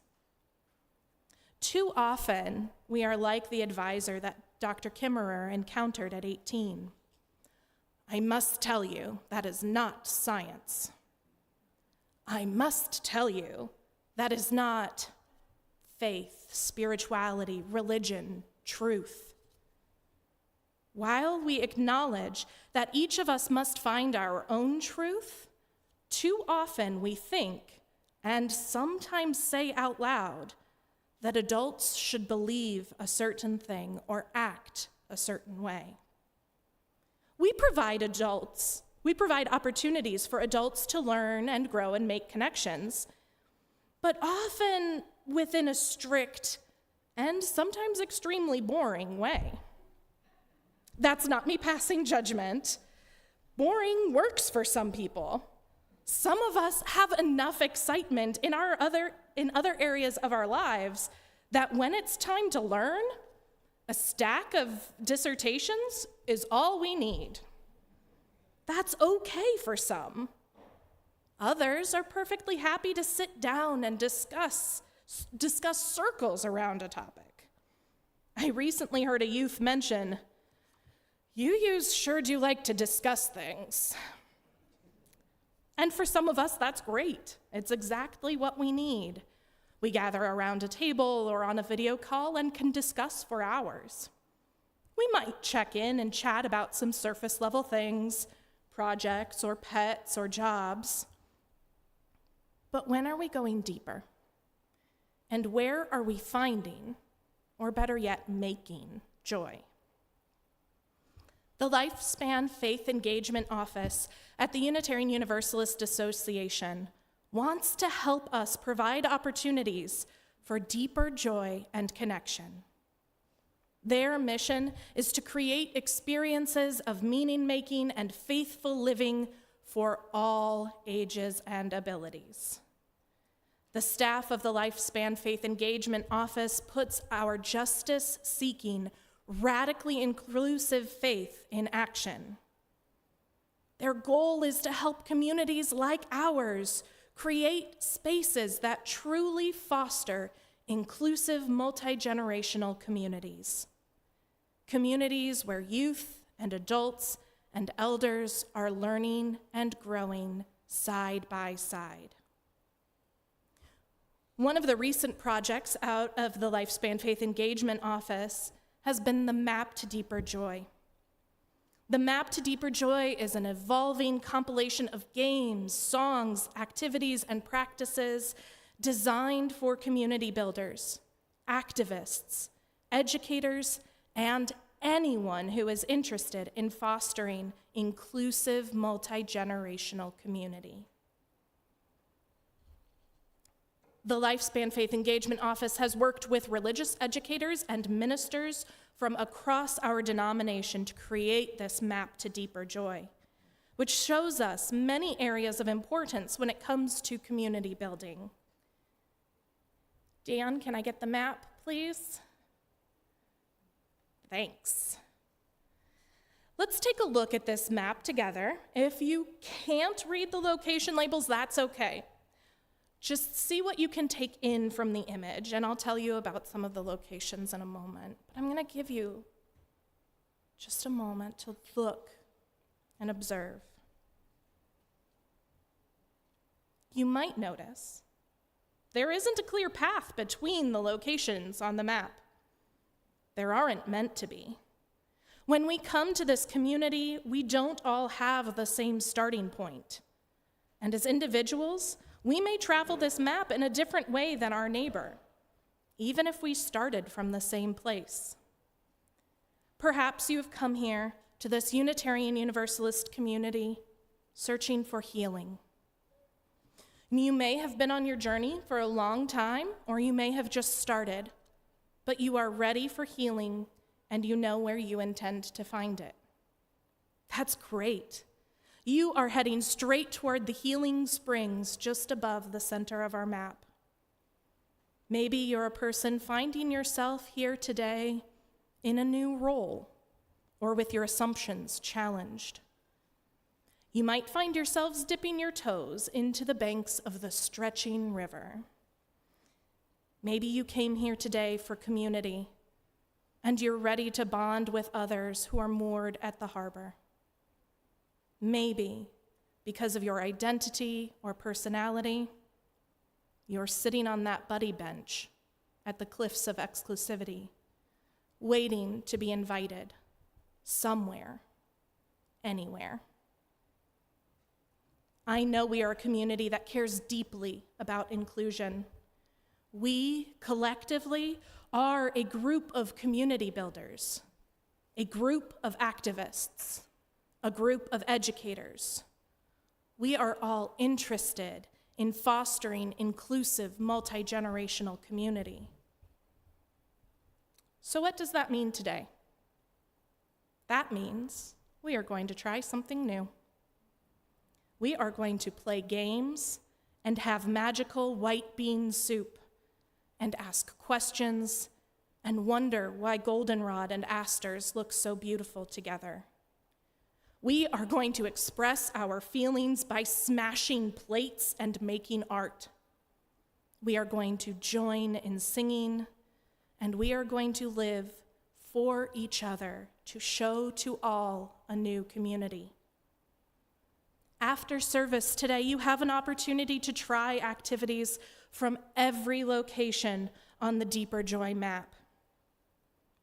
Too often, we are like the advisor that Dr. Kimmerer encountered at 18. I must tell you, that is not science. I must tell you, that is not faith, spirituality, religion, truth. While we acknowledge that each of us must find our own truth, Too often we think, and sometimes say out loud, that adults should believe a certain thing or act a certain way. We provide opportunities for adults to learn and grow and make connections, but often within a strict and sometimes extremely boring way. That's not me passing judgment. Boring works for some people. Some of us have enough excitement in other areas of our lives that when it's time to learn, a stack of dissertations is all we need. That's okay for some. Others are perfectly happy to sit down and discuss circles around a topic. I recently heard a youth mention, "UUs sure do like to discuss things." And for some of us, that's great. It's exactly what we need. We gather around a table or on a video call and can discuss for hours. We might check in and chat about some surface level things, projects or pets or jobs. But when are we going deeper? And where are we finding, or better yet, making joy? The Lifespan Faith Engagement Office at the Unitarian Universalist Association wants to help us provide opportunities for deeper joy and connection. Their mission is to create experiences of meaning-making and faithful living for all ages and abilities. The staff of the Lifespan Faith Engagement Office puts our justice-seeking, radically inclusive faith in action. Their goal is to help communities like ours create spaces that truly foster inclusive, multi-generational communities. Communities where youth and adults and elders are learning and growing side by side. One of the recent projects out of the Lifespan Faith Engagement Office has been the Map to Deeper Joy. The Map to Deeper Joy is an evolving compilation of games, songs, activities, and practices designed for community builders, activists, educators, and anyone who is interested in fostering inclusive, multi-generational community. The Lifespan Faith Engagement Office has worked with religious educators and ministers from across our denomination to create this Map to Deeper Joy, which shows us many areas of importance when it comes to community building. Dan, can I get the map, please? Thanks. Let's take a look at this map together. If you can't read the location labels, that's okay. Just see what you can take in from the image, and I'll tell you about some of the locations in a moment. But I'm going to give you just a moment to look and observe. You might notice there isn't a clear path between the locations on the map. There aren't meant to be. When we come to this community, we don't all have the same starting point. And as individuals, we may travel this map in a different way than our neighbor, even if we started from the same place. Perhaps you have come here to this Unitarian Universalist community searching for healing. You may have been on your journey for a long time, or you may have just started, but you are ready for healing and you know where you intend to find it. That's great. You are heading straight toward the healing springs just above the center of our map. Maybe you're a person finding yourself here today in a new role or with your assumptions challenged. You might find yourselves dipping your toes into the banks of the stretching river. Maybe you came here today for community and you're ready to bond with others who are moored at the harbor. Maybe, because of your identity or personality, you're sitting on that buddy bench at the cliffs of exclusivity, waiting to be invited somewhere, anywhere. I know we are a community that cares deeply about inclusion. We collectively are a group of community builders, a group of activists, a group of educators. We are all interested in fostering inclusive, multi-generational community. So what does that mean today? That means we are going to try something new. We are going to play games and have magical white bean soup and ask questions and wonder why goldenrod and asters look so beautiful together. We are going to express our feelings by smashing plates and making art. We are going to join in singing, and we are going to live for each other to show to all a new community. After service today, you have an opportunity to try activities from every location on the Deeper Joy map.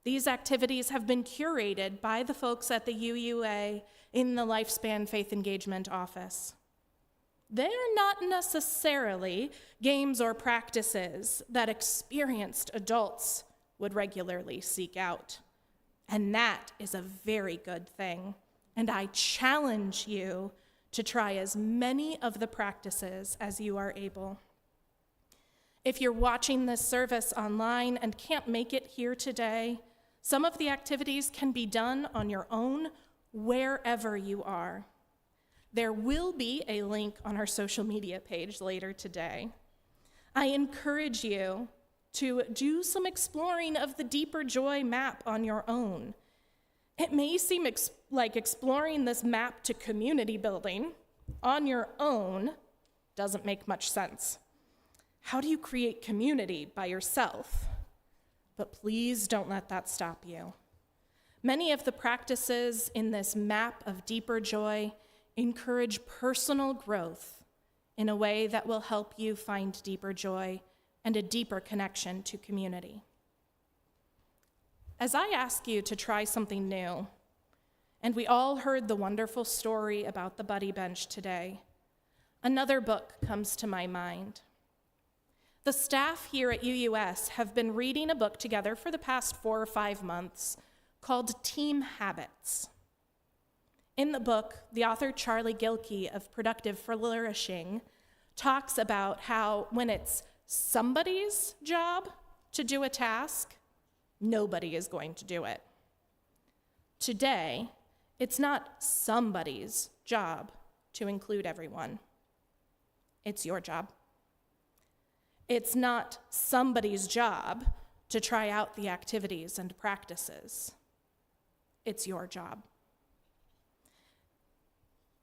These activities have been curated by the folks at the UUA in the Lifespan Faith Engagement Office. They're not necessarily games or practices that experienced adults would regularly seek out. And that is a very good thing. And I challenge you to try as many of the practices as you are able. If you're watching this service online and can't make it here today, some of the activities can be done on your own wherever you are. There will be a link on our social media page later today. I encourage you to do some exploring of the Deeper Joy map on your own. It may seem like exploring this map to community building on your own doesn't make much sense. How do you create community by yourself? But please don't let that stop you. Many of the practices in this map of Deeper Joy encourage personal growth in a way that will help you find deeper joy and a deeper connection to community. As I ask you to try something new, and we all heard the wonderful story about the Buddy Bench today, another book comes to my mind. The staff here at UUS have been reading a book together for the past 4 or 5 months called Team Habits. In the book, the author Charlie Gilkey of Productive Flourishing talks about how when it's somebody's job to do a task, nobody is going to do it. Today, it's not somebody's job to include everyone. It's your job. It's not somebody's job to try out the activities and practices. It's your job.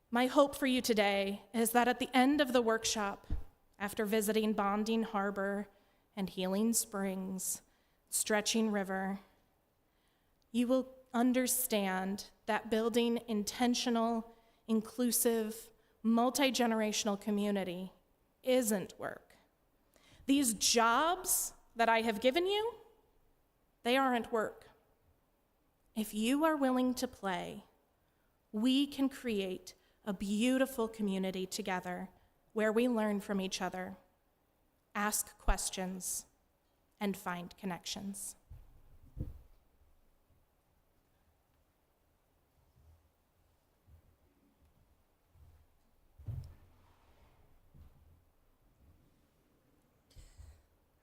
My hope for you today is that at the end of the workshop, after visiting Bonding Harbor and Healing Springs, Stretching River, you will understand that building intentional, inclusive, multi-generational community isn't work. These jobs that I have given you, they aren't work. If you are willing to play, we can create a beautiful community together where we learn from each other, ask questions, and find connections.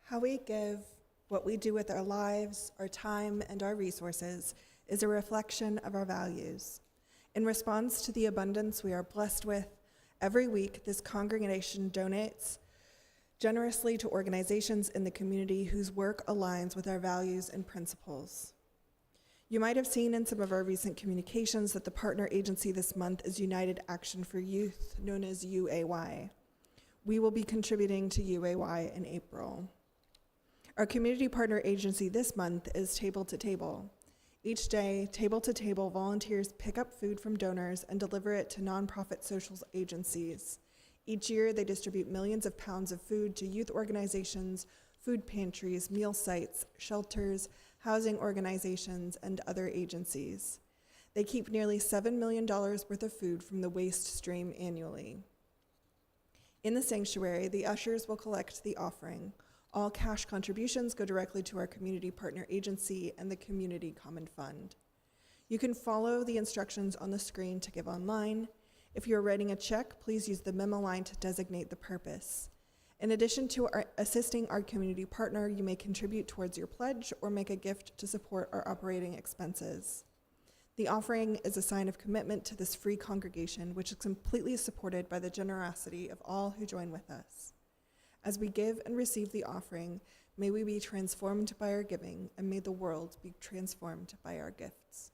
How we give, what we do with our lives, our time, and our resources is a reflection of our values. In response to the abundance we are blessed with, every week this congregation donates generously to organizations in the community whose work aligns with our values and principles. You might have seen in some of our recent communications that the partner agency this month is United Action for Youth, known as UAY. We will be contributing to UAY in April. Our community partner agency this month is Table to Table. Each day, Table to Table volunteers pick up food from donors and deliver it to nonprofit social agencies. Each year, they distribute millions of pounds of food to youth organizations, food pantries, meal sites, shelters, housing organizations, and other agencies. They keep nearly $7 million worth of food from the waste stream annually. In the sanctuary, the ushers will collect the offering. All cash contributions go directly to our community partner agency and the Community Common Fund. You can follow the instructions on the screen to give online. If you are writing a check, please use the memo line to designate the purpose. In addition to assisting our community partner, you may contribute towards your pledge or make a gift to support our operating expenses. The offering is a sign of commitment to this free congregation, which is completely supported by the generosity of all who join with us. As we give and receive the offering, may we be transformed by our giving, and may the world be transformed by our gifts.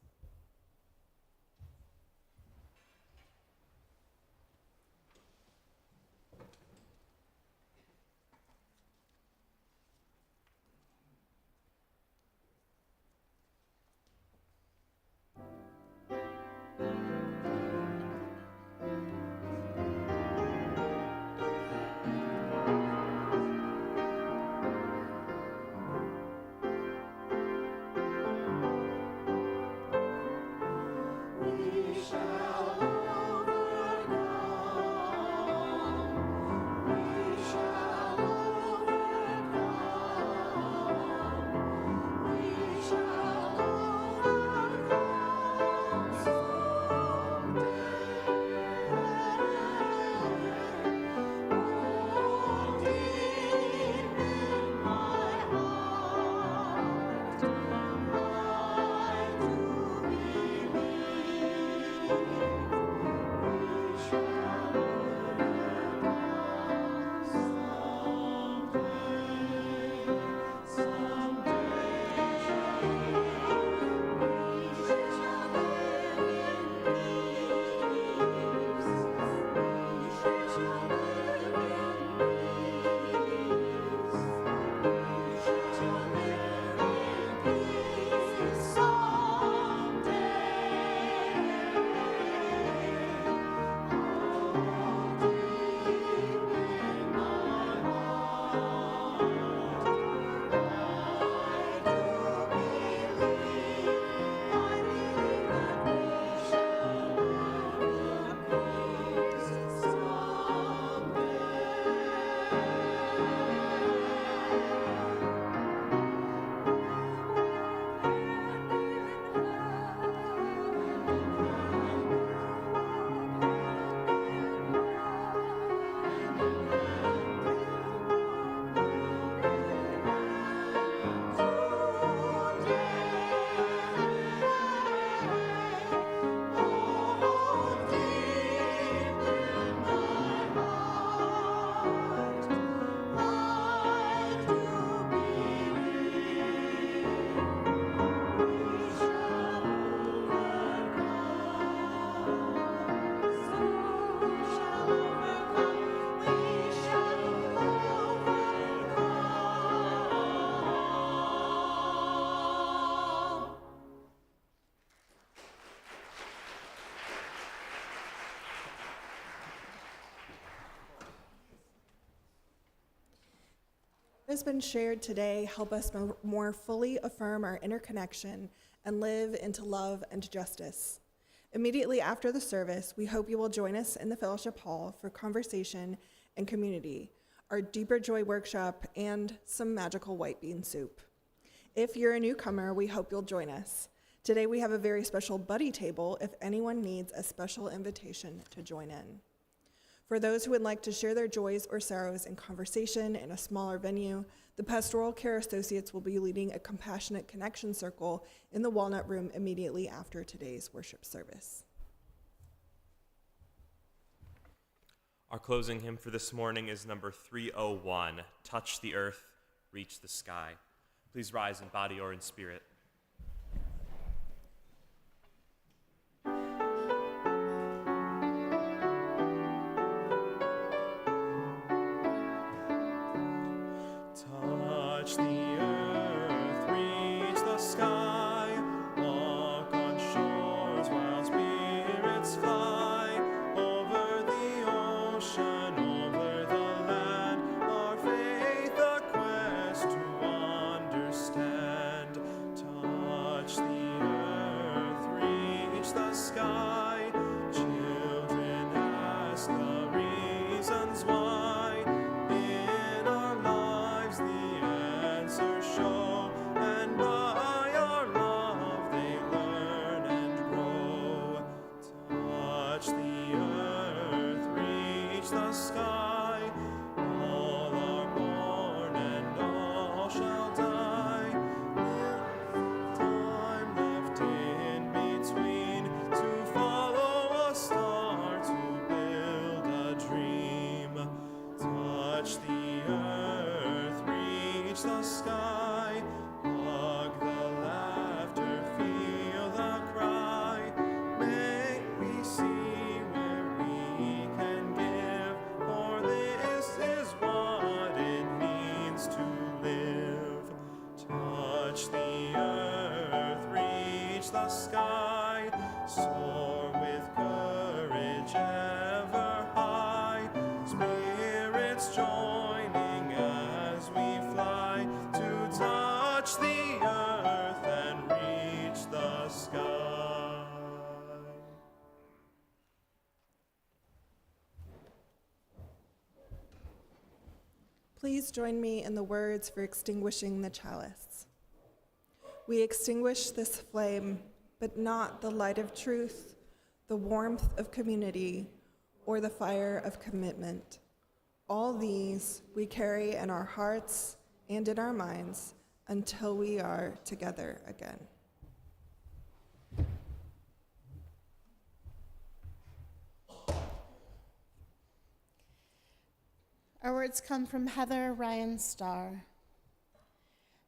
What has been shared today help us more fully affirm our interconnection and live into love and justice. Immediately after the service, we hope you will join us in the fellowship hall for conversation and community, our Deeper Joy workshop, and some magical white bean soup. If you're a newcomer, we hope you'll join us. Today we have a very special buddy table if anyone needs a special invitation to join in. For those who would like to share their joys or sorrows in conversation in a smaller venue, the Pastoral Care Associates will be leading a Compassionate Connection Circle in the Walnut Room immediately after today's worship service. Our closing hymn for this morning is number 301, Touch the Earth, Reach the Sky. Please rise in body or in spirit. Touch the earth, reach the sky, walk on shores while spirits fly, over the ocean, over the land, our faith a quest to understand. Touch the earth, reach the sky, children ask the reasons why. reach the sky. All are born and all shall die. With time left in between to follow a star, to build a dream. Touch the earth, reach the sky. Hug the laughter, feel the cry. May we see where we can give, for this is what it means to live. Touch the earth, reach the sky. Soar with courage ever high. Spirits joining as we fly to touch the earth and reach the sky. Please join me in the words for extinguishing the chalice. We extinguish this flame, but not the light of truth, the warmth of community, or the fire of commitment. All these we carry in our hearts and in our minds until we are together again. Our words come from Heather Ryan Starr.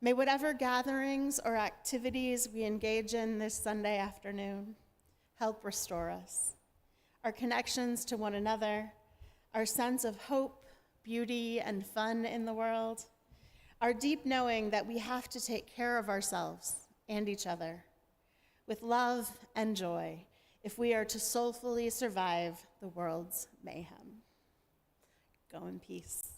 May whatever gatherings or activities we engage in this Sunday afternoon help restore us, our connections to one another, our sense of hope, beauty, and fun in the world, our deep knowing that we have to take care of ourselves and each other with love and joy if we are to soulfully survive the world's mayhem. Go in peace.